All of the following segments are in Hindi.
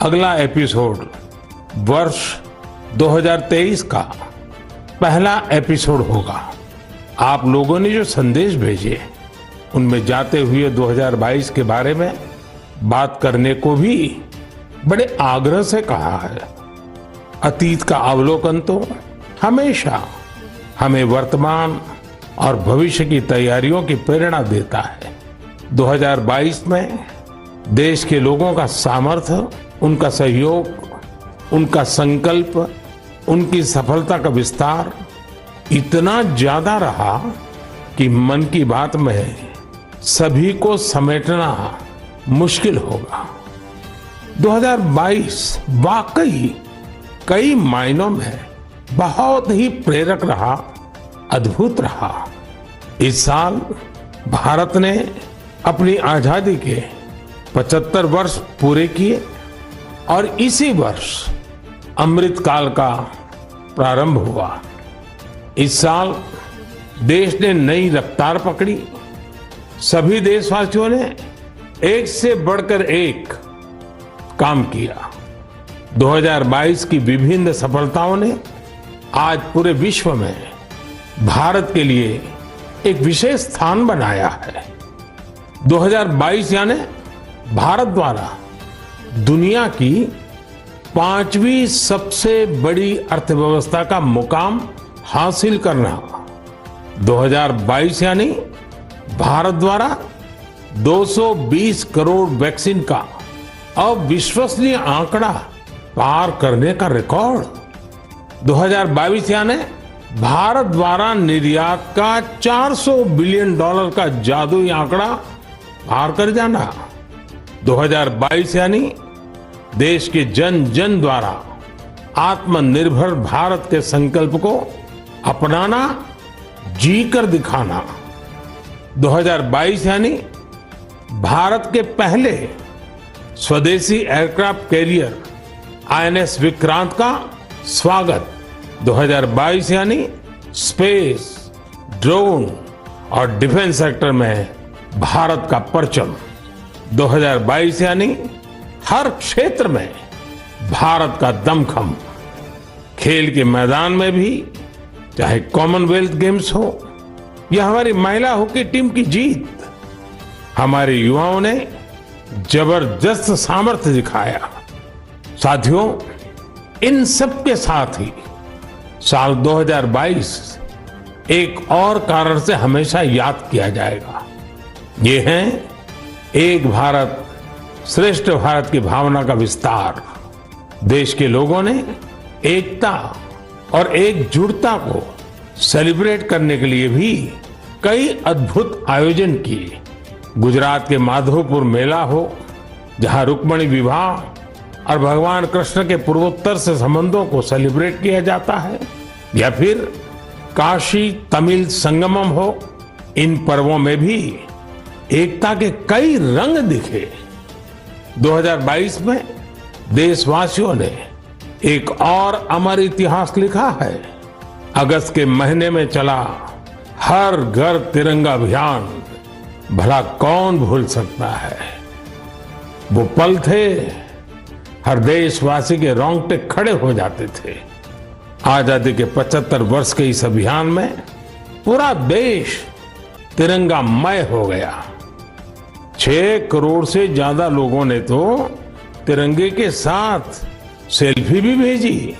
अगला एपिसोड वर्ष 2023 का पहला एपिसोड होगा। आप लोगों ने जो संदेश भेजे उनमें जाते हुए 2022 के बारे में बात करने को भी बड़े आग्रह से कहा है। अतीत का अवलोकन तो हमेशा हमें वर्तमान और भविष्य की तैयारियों की प्रेरणा देता है। 2022 में देश के लोगों का सामर्थ्य, उनका सहयोग, उनका संकल्प, उनकी सफलता का विस्तार इतना ज्यादा रहा कि मन की बात में सभी को समेटना मुश्किल होगा। 2022 वाकई कई मायनों में बहुत ही प्रेरक रहा, अद्भुत रहा। इस साल भारत ने अपनी आजादी के 75 वर्ष पूरे किए और इसी वर्ष अमृत काल का प्रारंभ हुआ। इस साल देश ने नई रफ्तार पकड़ी। सभी देशवासियों ने एक से बढ़कर एक काम किया। 2022 की विभिन्न सफलताओं ने आज पूरे विश्व में भारत के लिए एक विशेष स्थान बनाया है। 2022 यानी भारत द्वारा दुनिया की 5वीं सबसे बड़ी अर्थव्यवस्था का मुकाम हासिल करना। 2022 यानी भारत द्वारा 220 करोड़ वैक्सीन का अविश्वसनीय आंकड़ा पार करने का रिकॉर्ड। 2022 यानी भारत द्वारा निर्यात का $400 बिलियन का जादुई आंकड़ा पार कर जाना। 2022 यानी देश के जन जन द्वारा आत्मनिर्भर भारत के संकल्प को अपनाना, जी कर दिखाना। 2022 यानी भारत के पहले स्वदेशी एयरक्राफ्ट कैरियर INS विक्रांत का स्वागत। 2022 यानी स्पेस, ड्रोन और डिफेंस सेक्टर में भारत का परचम। 2022 यानी हर क्षेत्र में भारत का दमखम। खेल के मैदान में भी, चाहे कॉमनवेल्थ गेम्स हो या हमारी महिला हॉकी टीम की जीत, हमारे युवाओं ने जबरदस्त सामर्थ्य दिखाया। साथियों, इन सब के साथ ही साल 2022 एक और कारण से हमेशा याद किया जाएगा। ये है एक भारत श्रेष्ठ भारत की भावना का विस्तार। देश के लोगों ने एकता और एकजुटता को सेलिब्रेट करने के लिए भी कई अद्भुत आयोजन किए। गुजरात के माधवपुर मेला हो, जहां रुक्मिणी विवाह और भगवान कृष्ण के पूर्वोत्तर से संबंधों को सेलिब्रेट किया जाता है, या फिर काशी तमिल संगमम हो, इन पर्वों में भी एकता के कई रंग दिखे। 2022 में देशवासियों ने एक और अमर इतिहास लिखा है। अगस्त के महीने में चला हर घर तिरंगा अभियान, भला कौन भूल सकता है। वो पल थे, हर देशवासी के रोंगटे खड़े हो जाते थे। आजादी के 75 वर्ष के इस अभियान में पूरा देश तिरंगामय हो गया। 6 करोड़ से ज्यादा लोगों ने तो तिरंगे के साथ सेल्फी भी भेजी।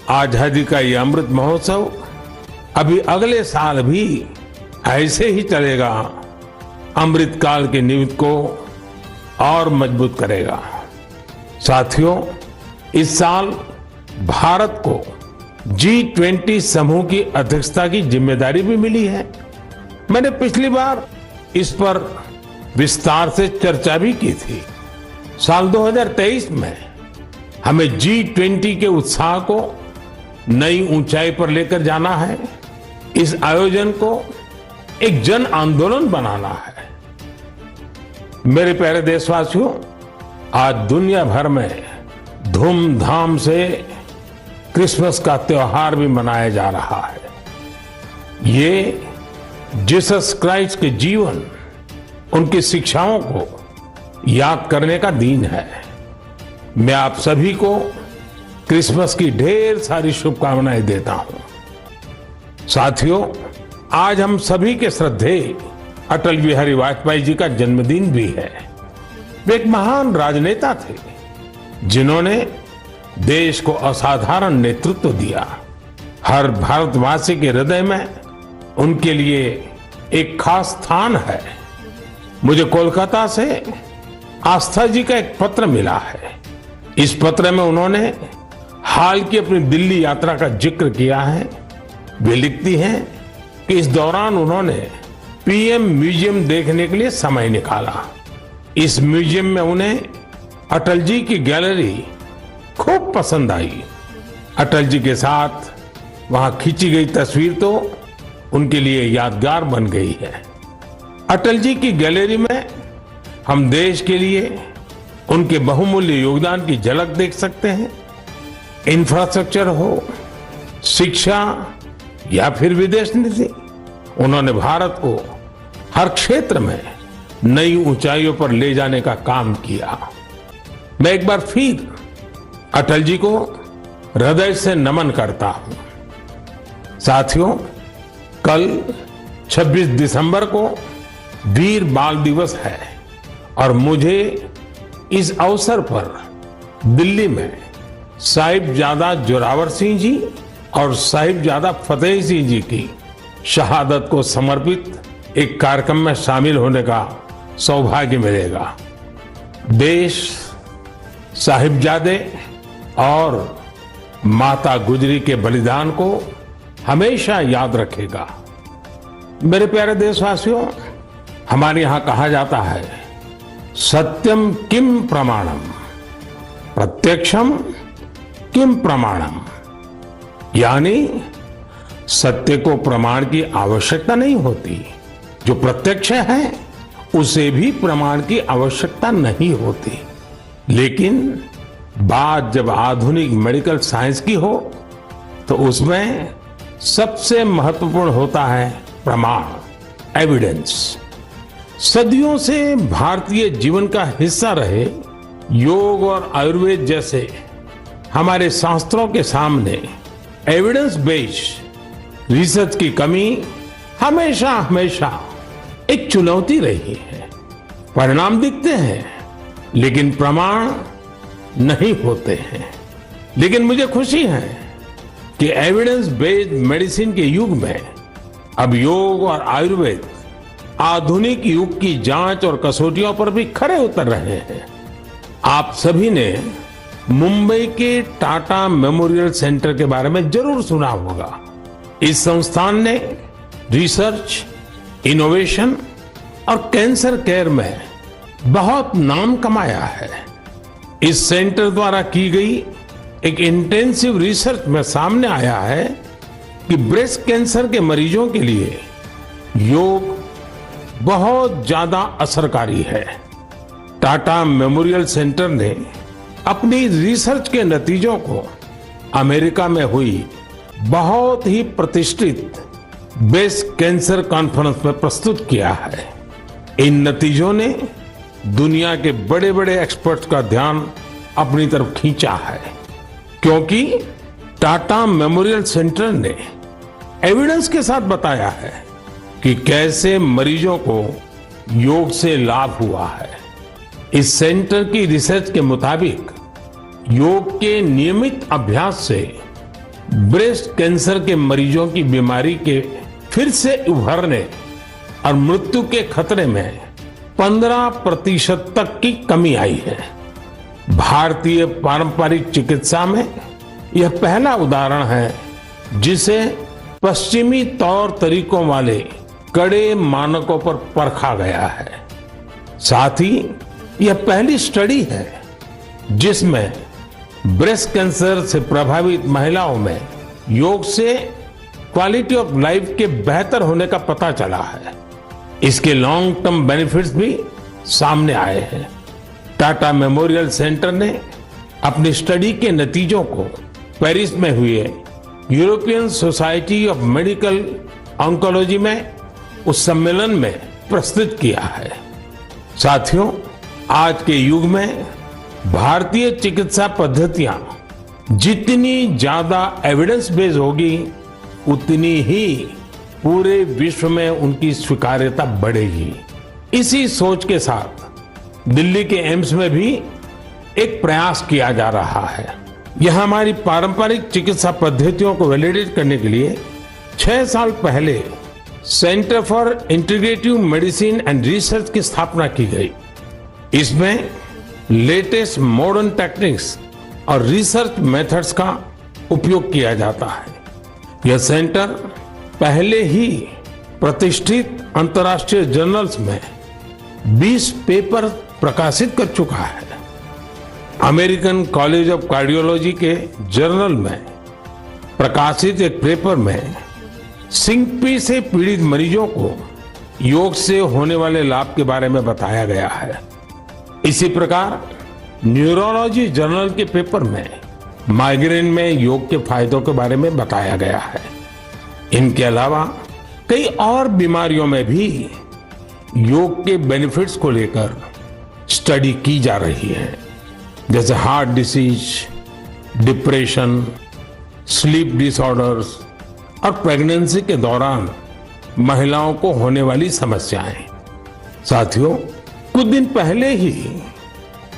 आजादी का ये अमृत महोत्सव अभी अगले साल भी ऐसे ही चलेगा। अमृत काल की नींव को और मजबूत करेगा। साथियों, इस साल भारत को G20 समूह की अध्यक्षता की जिम्मेदारी भी मिली है। मैंने पिछली बार इस पर विस्तार से चर्चा भी की थी। साल 2023 में हमें G20 के उत्साह को नई ऊंचाई पर लेकर जाना है। इस आयोजन को एक जन आंदोलन बनाना है। मेरे प्यारे देशवासियों, आज दुनिया भर में धूमधाम से क्रिसमस का त्योहार भी मनाया जा रहा है। ये जीसस क्राइस्ट के जीवन, उनकी शिक्षाओं को याद करने का दिन है। मैं आप सभी को क्रिसमस की ढेर सारी शुभकामनाएं देता हूं। साथियों, आज हम सभी के श्रद्धेय अटल बिहारी वाजपेयी जी का जन्मदिन भी है। वे एक महान राजनेता थे जिन्होंने देश को असाधारण नेतृत्व दिया। हर भारतवासी के हृदय में उनके लिए एक खास स्थान है। मुझे कोलकाता से आस्था जी का एक पत्र मिला है। इस पत्र में उन्होंने हाल की अपनी दिल्ली यात्रा का जिक्र किया है। वे लिखती हैं कि इस दौरान उन्होंने पीएम म्यूजियम देखने के लिए समय निकाला। इस म्यूजियम में उन्हें अटल जी की गैलरी खूब पसंद आई। अटल जी के साथ वहां खींची गई तस्वीर तो उनके लिए यादगार बन गई है। अटल जी की गैलरी में हम देश के लिए उनके बहुमूल्य योगदान की झलक देख सकते हैं। इंफ्रास्ट्रक्चर हो, शिक्षा या फिर विदेश नीति, उन्होंने भारत को हर क्षेत्र में नई ऊंचाइयों पर ले जाने का काम किया। मैं एक बार फिर अटल जी को हृदय से नमन करता हूं। साथियों, कल 26 दिसंबर को वीर बाल दिवस है और मुझे इस अवसर पर दिल्ली में साहिबजादा जोरावर सिंह जी और साहिबजादा फतेह सिंह जी की शहादत को समर्पित एक कार्यक्रम में शामिल होने का सौभाग्य मिलेगा। देश साहिबजादे और माता गुजरी के बलिदान को हमेशा याद रखेगा। मेरे प्यारे देशवासियों, हमारे यहां कहा जाता है, सत्यम किम प्रमाणम, प्रत्यक्षम किम प्रमाणम, यानी सत्य को प्रमाण की आवश्यकता नहीं होती। जो प्रत्यक्ष है उसे भी प्रमाण की आवश्यकता नहीं होती। लेकिन बात जब आधुनिक मेडिकल साइंस की हो तो उसमें सबसे महत्वपूर्ण होता है प्रमाण, एविडेंस। सदियों से भारतीय जीवन का हिस्सा रहे योग और आयुर्वेद जैसे हमारे शास्त्रों के सामने एविडेंस बेस्ड रिसर्च की कमी हमेशा हमेशा एक चुनौती रही है। परिणाम दिखते हैं लेकिन प्रमाण नहीं होते हैं। लेकिन मुझे खुशी है कि एविडेंस बेस्ड मेडिसिन के युग में अब योग और आयुर्वेद आधुनिक युग की जांच और कसौटियों पर भी खरे उतर रहे हैं। आप सभी ने मुंबई के टाटा मेमोरियल सेंटर के बारे में जरूर सुना होगा। इस संस्थान ने रिसर्च, इनोवेशन और कैंसर केयर में बहुत नाम कमाया है। इस सेंटर द्वारा की गई एक इंटेंसिव रिसर्च में सामने आया है कि ब्रेस्ट कैंसर के मरीजों के लिए योग बहुत ज्यादा असरकारी है। टाटा मेमोरियल सेंटर ने अपनी रिसर्च के नतीजों को अमेरिका में हुई बहुत ही प्रतिष्ठित ब्रेस्ट कैंसर कॉन्फ्रेंस में प्रस्तुत किया है। इन नतीजों ने दुनिया के बड़े बड़े एक्सपर्ट्स का ध्यान अपनी तरफ खींचा है, क्योंकि टाटा मेमोरियल सेंटर ने एविडेंस के साथ बताया है कि कैसे मरीजों को योग से लाभ हुआ है। इस सेंटर की रिसर्च के मुताबिक योग के नियमित अभ्यास से ब्रेस्ट कैंसर के मरीजों की बीमारी के फिर से उभरने और मृत्यु के खतरे में 15% तक की कमी आई है। भारतीय पारंपरिक चिकित्सा में यह पहला उदाहरण है जिसे पश्चिमी तौर तरीकों वाले कड़े मानकों पर परखा गया है। साथ ही यह पहली स्टडी है जिसमें ब्रेस्ट कैंसर से प्रभावित महिलाओं में योग से क्वालिटी ऑफ लाइफ के बेहतर होने का पता चला है। इसके लॉन्ग टर्म बेनिफिट्स भी सामने आए हैं। टाटा मेमोरियल सेंटर ने अपनी स्टडी के नतीजों को पेरिस में हुए European society of medical oncology में उस सम्मेलन में प्रस्तुत किया है। साथियों, आज के युग में भारतीय चिकित्सा पद्धतियां जितनी ज्यादा एविडेंस बेस्ड होगी उतनी ही पूरे विश्व में उनकी स्वीकार्यता बढ़ेगी। इसी सोच के साथ दिल्ली के एम्स में भी एक प्रयास किया जा रहा है। यह हमारी पारंपरिक चिकित्सा पद्धतियों को वैलिडेट करने के लिए 6 साल पहले centre for integrative medicine and research की स्थापना की गई। इसमें लेटेस्ट मॉडर्न टेक्निक्स और रिसर्च मेथड्स का उपयोग किया जाता है। यह सेंटर पहले ही प्रतिष्ठित अंतर्राष्ट्रीय जर्नल्स में 20 पेपर प्रकाशित कर चुका है। अमेरिकन कॉलेज ऑफ कार्डियोलॉजी के जर्नल में प्रकाशित एक पेपर में सिंकपी से पीड़ित मरीजों को योग से होने वाले लाभ के बारे में बताया गया है। इसी प्रकार न्यूरोलॉजी जर्नल के पेपर में माइग्रेन में योग के फायदों के बारे में बताया गया है। इनके अलावा कई और बीमारियों में भी योग के बेनिफिट्स को लेकर स्टडी की जा रही है, जैसे heart disease, depression, sleep disorders और प्रेगनेंसी के दौरान महिलाओं को होने वाली समस्याएं। साथियों, कुछ दिन पहले ही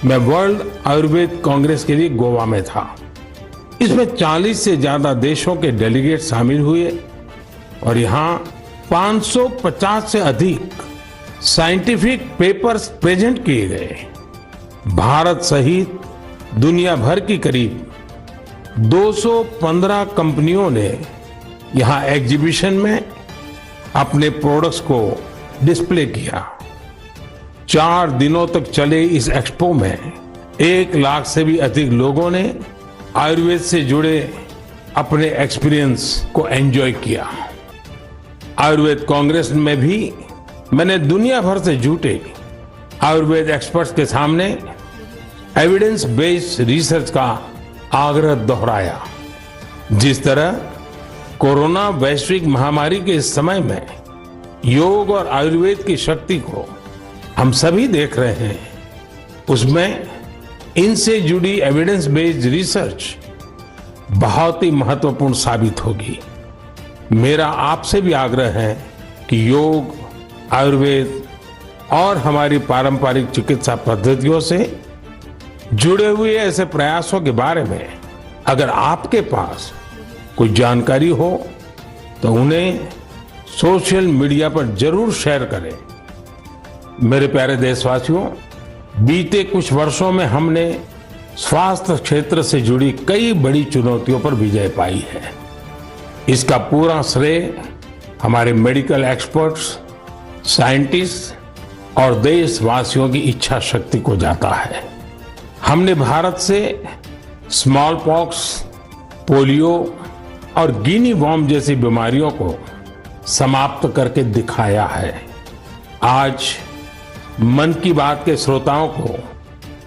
मैं वर्ल्ड आयुर्वेद कांग्रेस के लिए गोवा में था। इसमें 40 से ज्यादा देशों के डेलीगेट शामिल हुए और यहाँ 550 से अधिक साइंटिफिक पेपर्स प्रेजेंट किए गए। भारत सहित दुनिया भर की करीब 215 कंपनियों ने यहाँ एग्जीबिशन में अपने प्रोडक्ट्स को डिस्प्ले किया। 4 दिनों तक चले इस एक्सपो में 1 लाख से भी अधिक लोगों ने आयुर्वेद से जुड़े अपने एक्सपीरियंस को एंजॉय किया। आयुर्वेद कांग्रेस में भी मैंने दुनिया भर से जुटे आयुर्वेद एक्सपर्ट्स के सामने एविडेंस बेस्ड रिसर्च का आग्रह दोहराया। जिस तरह कोरोना वैश्विक महामारी के इस समय में योग और आयुर्वेद की शक्ति को हम सभी देख रहे हैं, उसमें इनसे जुड़ी एविडेंस बेस्ड रिसर्च बहुत ही महत्वपूर्ण साबित होगी। मेरा आपसे भी आग्रह है कि योग, आयुर्वेद और हमारी पारंपरिक चिकित्सा पद्धतियों से जुड़े हुए ऐसे प्रयासों के बारे में अगर आपके पास कोई जानकारी हो तो उन्हें सोशल मीडिया पर जरूर शेयर करें। मेरे प्यारे देशवासियों, बीते कुछ वर्षों में हमने स्वास्थ्य क्षेत्र से जुड़ी कई बड़ी चुनौतियों पर विजय पाई है। इसका पूरा श्रेय हमारे मेडिकल एक्सपर्ट्स, साइंटिस्ट और देशवासियों की इच्छा शक्ति को जाता है। हमने भारत से स्मॉल पॉक्स, पोलियो और गिनी वॉर्म जैसी बीमारियों को समाप्त करके दिखाया है। आज मन की बात के श्रोताओं को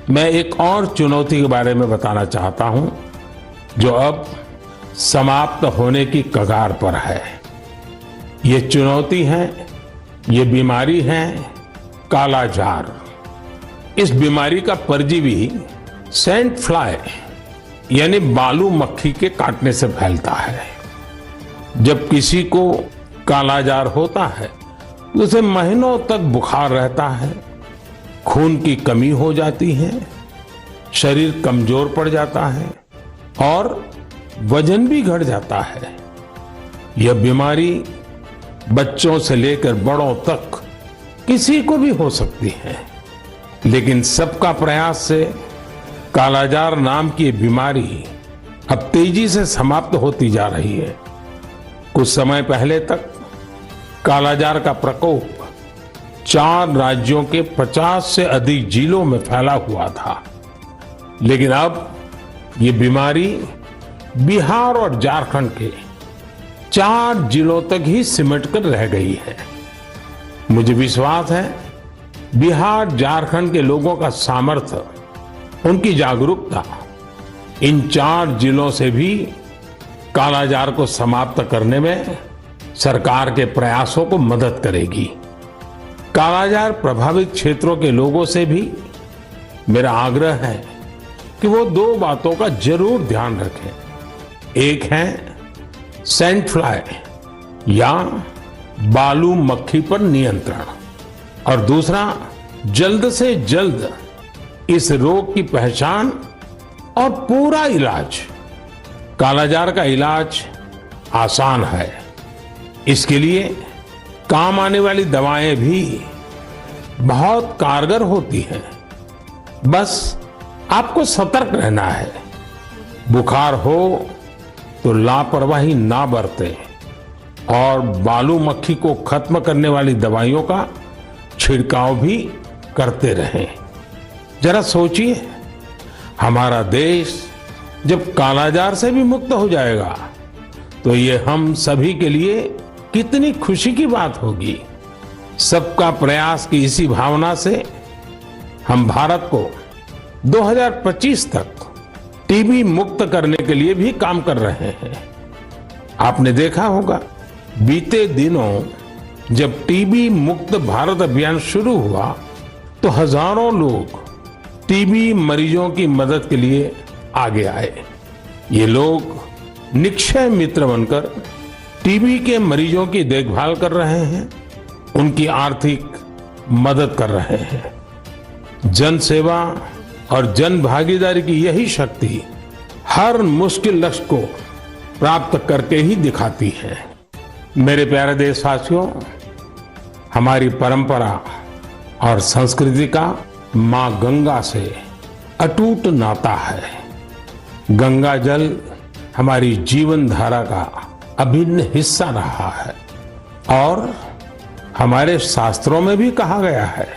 मैं एक और चुनौती के बारे में बताना चाहता हूं, जो अब समाप्त होने की कगार पर है। ये चुनौती है, ये बीमारी है कालाजार। इस बीमारी का परजीवी सैंड फ्लाई यानी बालू मक्खी के काटने से फैलता है। जब किसी को कालाजार होता है तो उसे महीनों तक बुखार रहता है, खून की कमी हो जाती है, शरीर कमजोर पड़ जाता है और वजन भी घट जाता है। यह बीमारी बच्चों से लेकर बड़ों तक किसी को भी हो सकती है, लेकिन सबका प्रयास से कालाजार नाम की बीमारी अब तेजी से समाप्त होती जा रही है। कुछ समय पहले तक कालाजार का प्रकोप 4 राज्यों के 50 से अधिक जिलों में फैला हुआ था, लेकिन अब ये बीमारी बिहार और झारखंड के 4 जिलों तक ही सिमट कर रह गई है। मुझे विश्वास है बिहार, झारखंड के लोगों का सामर्थ्य, उनकी जागरूकता इन 4 जिलों से भी कालाजार को समाप्त करने में सरकार के प्रयासों को मदद करेगी। कालाजार प्रभावित क्षेत्रों के लोगों से भी मेरा आग्रह है कि वो दो बातों का जरूर ध्यान रखें। एक है सैंड फ्लाई या बालू मक्खी पर नियंत्रण, और दूसरा जल्द से जल्द इस रोग की पहचान और पूरा इलाज। कालाजार का इलाज आसान है, इसके लिए काम आने वाली दवाएं भी बहुत कारगर होती हैं। बस आपको सतर्क रहना है। बुखार हो तो लापरवाही ना बरतें और बालू मक्खी को खत्म करने वाली दवाइयों का छिड़काव भी करते रहें। जरा सोचिए, हमारा देश जब कालाजार से भी मुक्त हो जाएगा तो ये हम सभी के लिए कितनी खुशी की बात होगी। सबका प्रयास की इसी भावना से हम भारत को 2025 तक टीबी मुक्त करने के लिए भी काम कर रहे हैं। आपने देखा होगा, बीते दिनों जब टीबी मुक्त भारत अभियान शुरू हुआ तो हजारों लोग टीबी मरीजों की मदद के लिए आगे आए। ये लोग निक्षय मित्र बनकर टीबी के मरीजों की देखभाल कर रहे हैं, उनकी आर्थिक मदद कर रहे हैं। जन सेवा और जन भागीदारी की यही शक्ति हर मुश्किल लक्ष्य को प्राप्त करके ही दिखाती है। मेरे प्यारे देशवासियों, हमारी परंपरा और संस्कृति का मां गंगा से अटूट नाता है। गंगा जल हमारी जीवन धारा का अभिन्न हिस्सा रहा है और हमारे शास्त्रों में भी कहा गया है,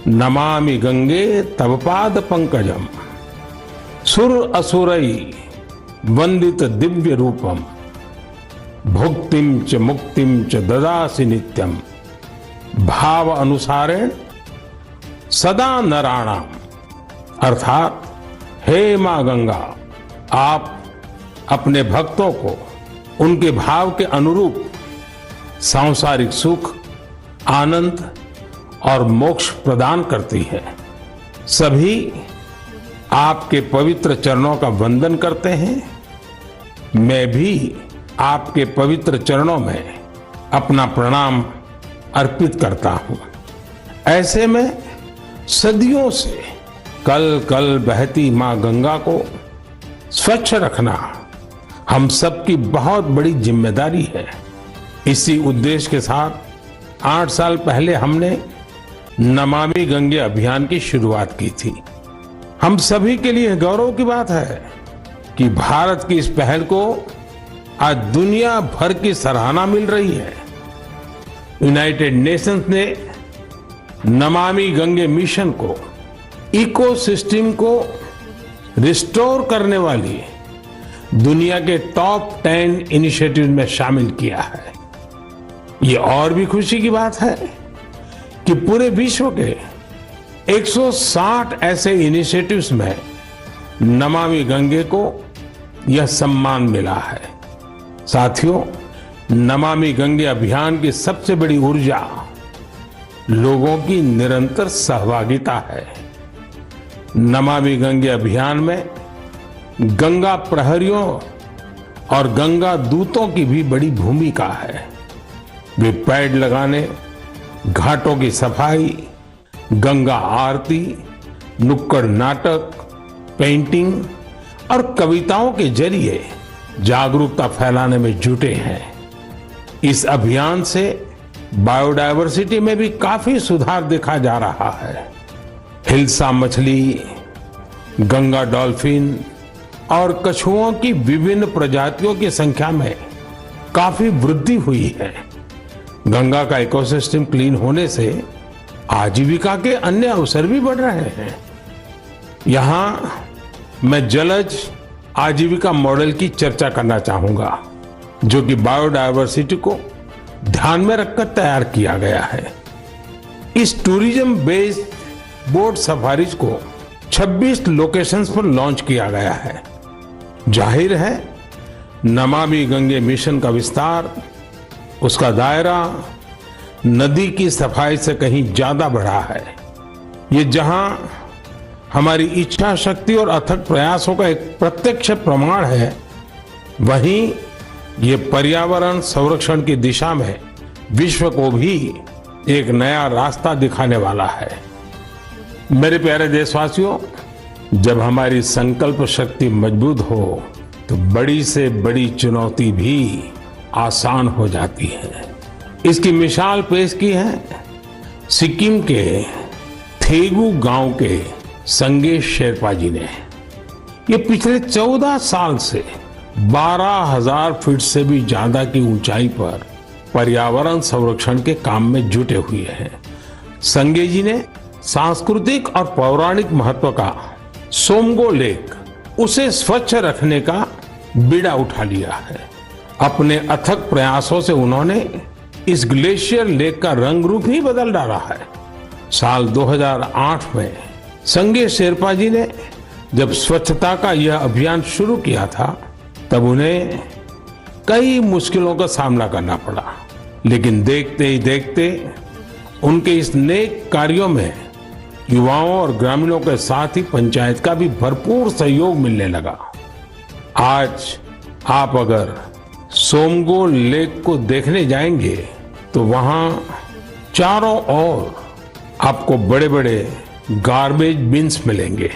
नमामि गंगे तव पाद पंकजम सुर असुरई वंदित दिव्य रूपम भुक्तिम च मुक्तिम च ददासि नित्यम भाव अनुसारेण सदा नराणाम। अर्थात हे मां गंगा, आप अपने भक्तों को उनके भाव के अनुरूप सांसारिक सुख, आनंद और मोक्ष प्रदान करती है। सभी आपके पवित्र चरणों का वंदन करते हैं। मैं भी आपके पवित्र चरणों में अपना प्रणाम अर्पित करता हूं। ऐसे में सदियों से कल कल बहती मां गंगा को स्वच्छ रखना हम सबकी बहुत बड़ी जिम्मेदारी है। इसी उद्देश्य के साथ 8 साल पहले हमने नमामि गंगे अभियान की शुरुआत की थी। हम सभी के लिए गौरव की बात है कि भारत की इस पहल को आज दुनिया भर की सराहना मिल रही है। यूनाइटेड नेशंस ने नमामि गंगे मिशन को इकोसिस्टम को रिस्टोर करने वाली दुनिया के टॉप 10 इनिशिएटिव में शामिल किया है। ये और भी खुशी की बात है कि पूरे विश्व के 160 ऐसे इनिशिएटिव्स में नमामि गंगे को यह सम्मान मिला है। साथियों, नमामि गंगे अभियान की सबसे बड़ी ऊर्जा लोगों की निरंतर सहभागिता है। नमामि गंगे अभियान में गंगा प्रहरियों और गंगा दूतों की भी बड़ी भूमिका है। वे पेड़ लगाने, घाटों की सफाई, गंगा आरती, नुक्कड़ नाटक, पेंटिंग और कविताओं के जरिए जागरूकता फैलाने में जुटे हैं। इस अभियान से बायोडायवर्सिटी में भी काफी सुधार देखा जा रहा है। हिल्सा मछली, गंगा डॉल्फिन और कछुओं की विभिन्न प्रजातियों की संख्या में काफी वृद्धि हुई है। गंगा का इकोसिस्टम क्लीन होने से आजीविका के अन्य अवसर भी बढ़ रहे हैं। यहां मैं जलज आजीविका मॉडल की चर्चा करना चाहूंगा, जो कि बायोडायवर्सिटी को ध्यान में रखकर तैयार किया गया है। इस टूरिज्म बेस्ड बोट सफारीज को 26 लोकेशंस पर लॉन्च किया गया है। जाहिर है, नमामि गंगे मिशन का विस्तार, उसका दायरा नदी की सफाई से कहीं ज्यादा बढ़ा है। ये जहां हमारी इच्छा शक्ति और अथक प्रयासों का एक प्रत्यक्ष प्रमाण है, वहीं ये पर्यावरण संरक्षण की दिशा में विश्व को भी एक नया रास्ता दिखाने वाला है। मेरे प्यारे देशवासियों, जब हमारी संकल्प शक्ति मजबूत हो तो बड़ी से बड़ी चुनौती भी आसान हो जाती है। इसकी मिसाल पेश की है सिक्किम के थेगू गांव के संगे शेरपा जी ने। ये पिछले 14 साल से 12,000 फीट से भी ज्यादा की ऊंचाई पर पर्यावरण संरक्षण के काम में जुटे हुए हैं। संगे जी ने सांस्कृतिक और पौराणिक महत्व का सोमगो लेक, उसे स्वच्छ रखने का बीड़ा उठा लिया है। अपने अथक प्रयासों से उन्होंने इस ग्लेशियर लेक का रंग रूप ही बदल डाला है। साल 2008 में संगे शेरपा जी ने जब स्वच्छता का यह अभियान शुरू किया था, तब उन्हें कई मुश्किलों का सामना करना पड़ा, लेकिन देखते ही देखते उनके इस नेक कार्यों में युवाओं और ग्रामीणों के साथ ही पंचायत का भी भरपूर सहयोग मिलने लगा। आज आप अगर सोमगो लेक को देखने जाएंगे तो वहां चारों ओर आपको बड़े बड़े गार्बेज बिन्स मिलेंगे।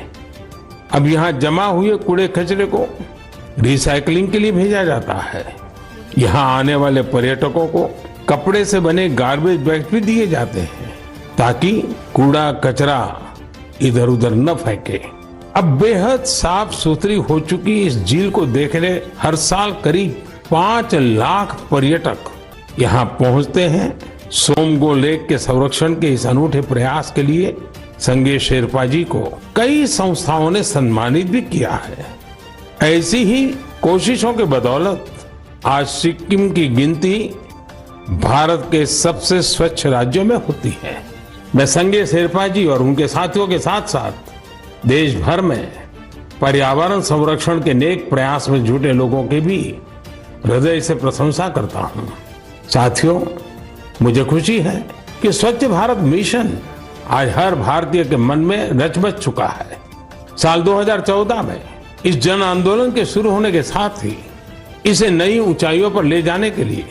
अब यहाँ जमा हुए कूड़े कचरे को रिसाइकलिंग के लिए भेजा जाता है। यहाँ आने वाले पर्यटकों को कपड़े से बने गार्बेज बैग भी दिए जाते हैं ताकि कूड़ा कचरा इधर उधर न फेंके। अब बेहद साफ सुथरी हो चुकी इस झील को देखने हर साल करीब 5 लाख पर्यटक यहाँ पहुंचते हैं। सोमगो लेक के संरक्षण के इस अनूठे प्रयास के लिए संगे शेरपा जी को कई संस्थाओं ने सम्मानित भी किया है। ऐसी ही कोशिशों के बदौलत आज सिक्किम की गिनती भारत के सबसे स्वच्छ राज्यों में होती है। मैं संगे शेरपा जी और उनके साथियों के साथ साथ देश भर में पर्यावरण संरक्षण के नेक प्रयास में जुटे लोगों की भी हृदय से प्रशंसा करता हूं। साथियों, मुझे खुशी है कि स्वच्छ भारत मिशन आज हर भारतीय के मन में रच बस चुका है। साल 2014 में इस जन आंदोलन के शुरू होने के साथ ही इसे नई ऊंचाइयों पर ले जाने के लिए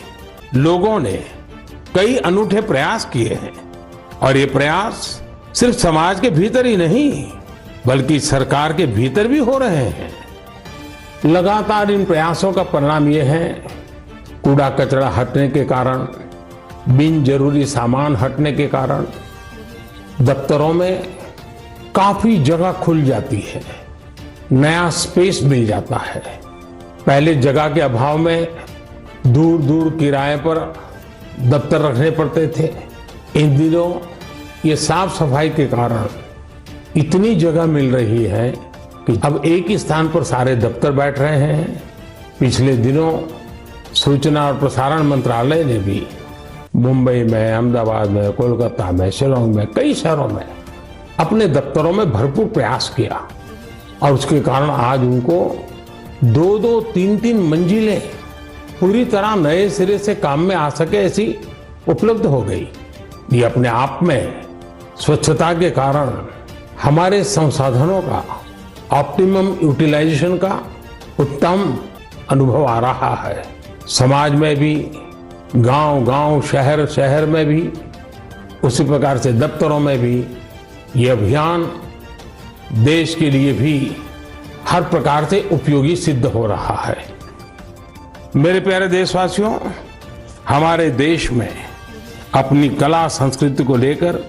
लोगों ने कई अनूठे प्रयास किए हैं और ये प्रयास सिर्फ समाज के भीतर ही नहीं बल्कि सरकार के भीतर भी हो रहे हैं। लगातार इन प्रयासों का परिणाम ये है, कूड़ा कचरा हटने के कारण, बिन जरूरी सामान हटने के कारण दफ्तरों में काफी जगह खुल जाती है, नया स्पेस मिल जाता है। पहले जगह के अभाव में दूर दूर किराए पर दफ्तर रखने पड़ते थे। इन दिनों ये साफ सफाई के कारण इतनी जगह मिल रही है कि अब एक ही स्थान पर सारे दफ्तर बैठ रहे हैं। पिछले दिनों सूचना और प्रसारण मंत्रालय ने भी मुंबई में, अहमदाबाद में, कोलकाता में, शिलोंग में, कई शहरों में अपने दफ्तरों में भरपूर प्रयास किया और उसके कारण आज उनको 2-2, 3-3 मंजिलें पूरी तरह नए सिरे से काम में आ सके ऐसी उपलब्ध हो गई। ये अपने आप में स्वच्छता के कारण हमारे संसाधनों का ऑप्टिमम यूटिलाइजेशन का उत्तम अनुभव आ रहा है। समाज में भी, गांव-गांव, शहर-शहर में भी, उसी प्रकार से दफ्तरों में भी ये अभियान देश के लिए भी हर प्रकार से उपयोगी सिद्ध हो रहा है। मेरे प्यारे देशवासियों, हमारे देश में अपनी कला संस्कृति को लेकर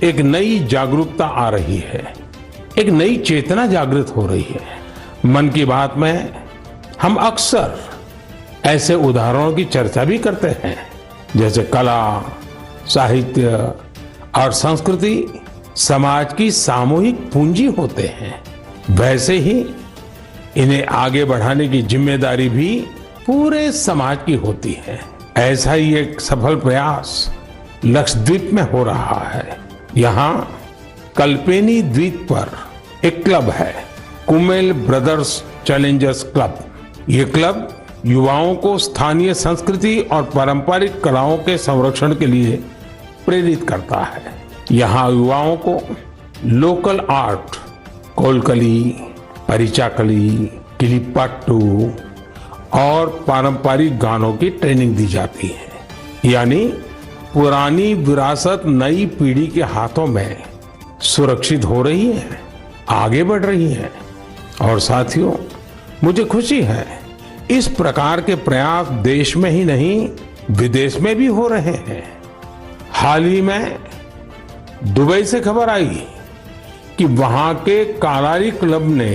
एक नई जागरूकता आ रही है, एक नई चेतना जागृत हो रही है। मन की बात में हम अक्सर ऐसे उदाहरणों की चर्चा भी करते हैं, जैसे कला, साहित्य और संस्कृति समाज की सामूहिक पूंजी होते हैं। वैसे ही इन्हें आगे बढ़ाने की जिम्मेदारी भी पूरे समाज की होती है। ऐसा ही एक सफल प्रयास लक्षद्वीप में हो रहा है। यहाँ कल्पेनी द्वीप पर एक क्लब है, कुमेल ब्रदर्स चैलेंजर्स क्लब। ये क्लब युवाओं को स्थानीय संस्कृति और पारंपरिक कलाओं के संरक्षण के लिए प्रेरित करता है। यहाँ युवाओं को लोकल आर्ट कोलकली, परिचाकली, किलिपाट्टू और पारंपरिक गानों की ट्रेनिंग दी जाती है। यानी पुरानी विरासत नई पीढ़ी के हाथों में सुरक्षित हो रही है, आगे बढ़ रही है। और साथियों, मुझे खुशी है इस प्रकार के प्रयास देश में ही नहीं विदेश में भी हो रहे हैं। हाल ही में दुबई से खबर आई कि वहां के कलारी क्लब ने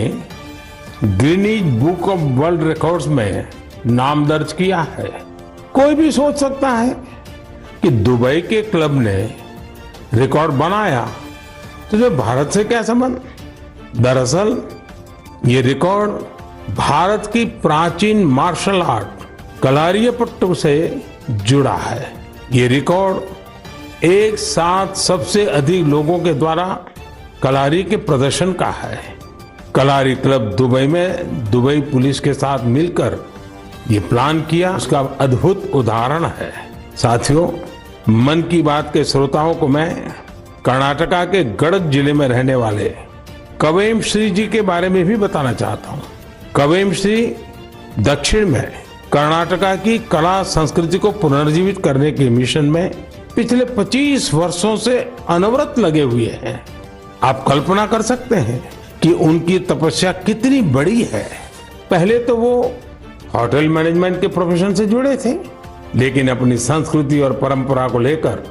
Guinness book of world records में नाम दर्ज किया है। कोई भी सोच सकता है कि दुबई के क्लब ने रिकॉर्ड बनाया तो जो भारत से क्या संबंध। दरअसल ये रिकॉर्ड भारत की प्राचीन मार्शल आर्ट कलारियापट्टू से जुड़ा है। ये रिकॉर्ड एक साथ सबसे अधिक लोगों के द्वारा कलारी के प्रदर्शन का है। कलारी क्लब दुबई में दुबई पुलिस के साथ मिलकर ये प्लान किया, उसका अद्भुत उदाहरण है। साथियों, मन की बात के श्रोताओं को मैं कर्नाटका के गडक जिले में रहने वाले कवेम श्री जी के बारे में भी बताना चाहता हूँ। कवेम श्री दक्षिण में कर्नाटका की कला संस्कृति को पुनर्जीवित करने के मिशन में पिछले 25 वर्षों से अनवरत लगे हुए हैं। आप कल्पना कर सकते हैं कि उनकी तपस्या कितनी बड़ी है। पहले तो वो होटल मैनेजमेंट के प्रोफेशन से जुड़े थे, लेकिन अपनी संस्कृति और परंपरा को लेकर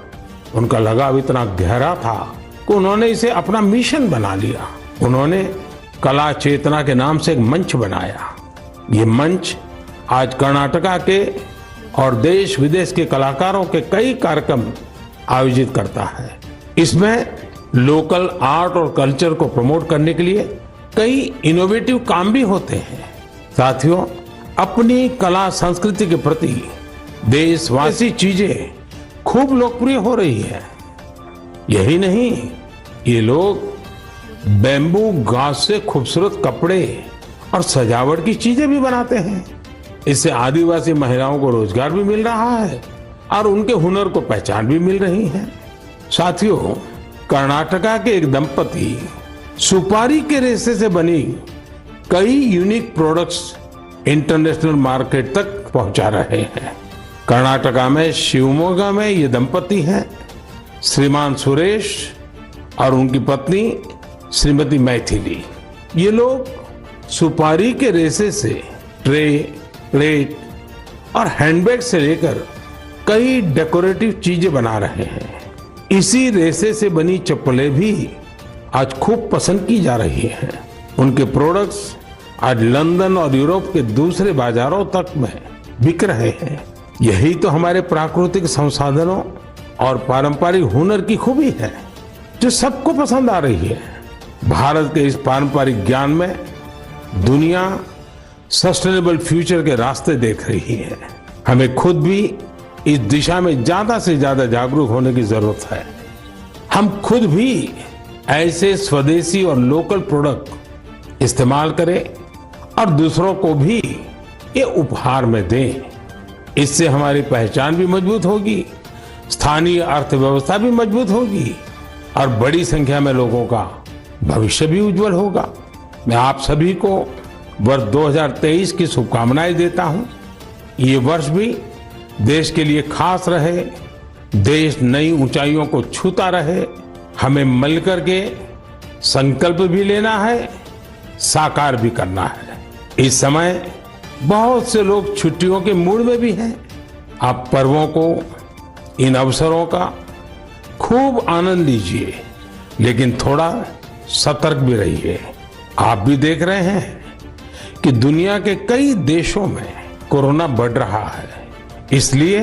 उनका लगाव इतना गहरा था कि उन्होंने इसे अपना मिशन बना लिया। उन्होंने कला चेतना के नाम से एक मंच बनाया। ये मंच आज कर्नाटका के और देश विदेश के कलाकारों के कई कार्यक्रम आयोजित करता है। इसमें लोकल आर्ट और कल्चर को प्रमोट करने के लिए कई इनोवेटिव काम भी होते हैं। साथियों, अपनी कला संस्कृति के प्रति देशवासी चीजें खूब लोकप्रिय हो रही है। यही नहीं, ये लोग बैम्बू घास से खूबसूरत कपड़े और सजावट की चीजें भी बनाते हैं। इससे आदिवासी महिलाओं को रोजगार भी मिल रहा है और उनके हुनर को पहचान भी मिल रही है। साथियों, कर्नाटका के एक दंपति सुपारी के रेशे से बनी कई यूनिक प्रोडक्ट्स इंटरनेशनल मार्केट तक पहुंचा रहे हैं। कर्नाटका में शिवमोगा में ये दंपति हैं श्रीमान सुरेश और उनकी पत्नी श्रीमती मैथिली। ये लोग सुपारी के रेशे से ट्रे, प्लेट और हैंडबैग से लेकर कई डेकोरेटिव चीजें बना रहे हैं। इसी रेशे से बनी चप्पलें भी आज खूब पसंद की जा रही हैं। उनके प्रोडक्ट्स आज लंदन और यूरोप के दूसरे बाजारों तक में बिक रहे हैं। यही तो हमारे प्राकृतिक संसाधनों और पारंपरिक हुनर की खूबी है जो सबको पसंद आ रही है। भारत के इस पारंपरिक ज्ञान में दुनिया सस्टेनेबल फ्यूचर के रास्ते देख रही है। हमें खुद भी इस दिशा में ज्यादा से ज्यादा जागरूक होने की जरूरत है। हम खुद भी ऐसे स्वदेशी और लोकल प्रोडक्ट इस्तेमाल करें और दूसरों को भी ये उपहार में दें। इससे हमारी पहचान भी मजबूत होगी, स्थानीय अर्थव्यवस्था भी मजबूत होगी और बड़ी संख्या में लोगों का भविष्य भी उज्जवल होगा। मैं आप सभी को वर्ष 2023 की शुभकामनाएं देता हूं। ये वर्ष भी देश के लिए खास रहे, देश नई ऊंचाइयों को छूता रहे। हमें मिलकर के संकल्प भी लेना है, साकार भी करना है। इस समय बहुत से लोग छुट्टियों के मूड में भी हैं। आप पर्वों को, इन अवसरों का खूब आनंद लीजिए, लेकिन थोड़ा सतर्क भी रहिए। आप भी देख रहे हैं कि दुनिया के कई देशों में कोरोना बढ़ रहा है। इसलिए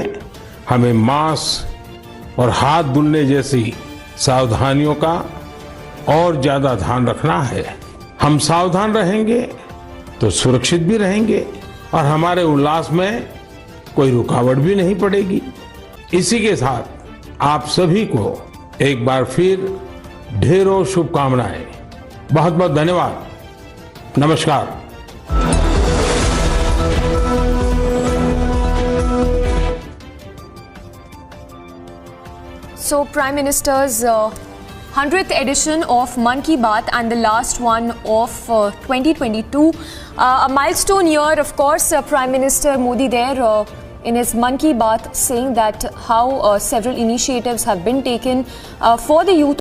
हमें मास्क और हाथ धुलने जैसी सावधानियों का और ज्यादा ध्यान रखना है। हम सावधान रहेंगे तो सुरक्षित भी रहेंगे और हमारे उल्लास में कोई रुकावट भी नहीं पड़ेगी। इसी के साथ आप सभी को एक बार फिर ढेरों शुभकामनाएं। बहुत बहुत धन्यवाद। नमस्कार। So Prime Minister's 100th edition of Mann Ki Baat and the last one of 2022. A milestone year, of course. Prime Minister Modi there in his Mann Ki Baat saying that how several initiatives have been taken for the youth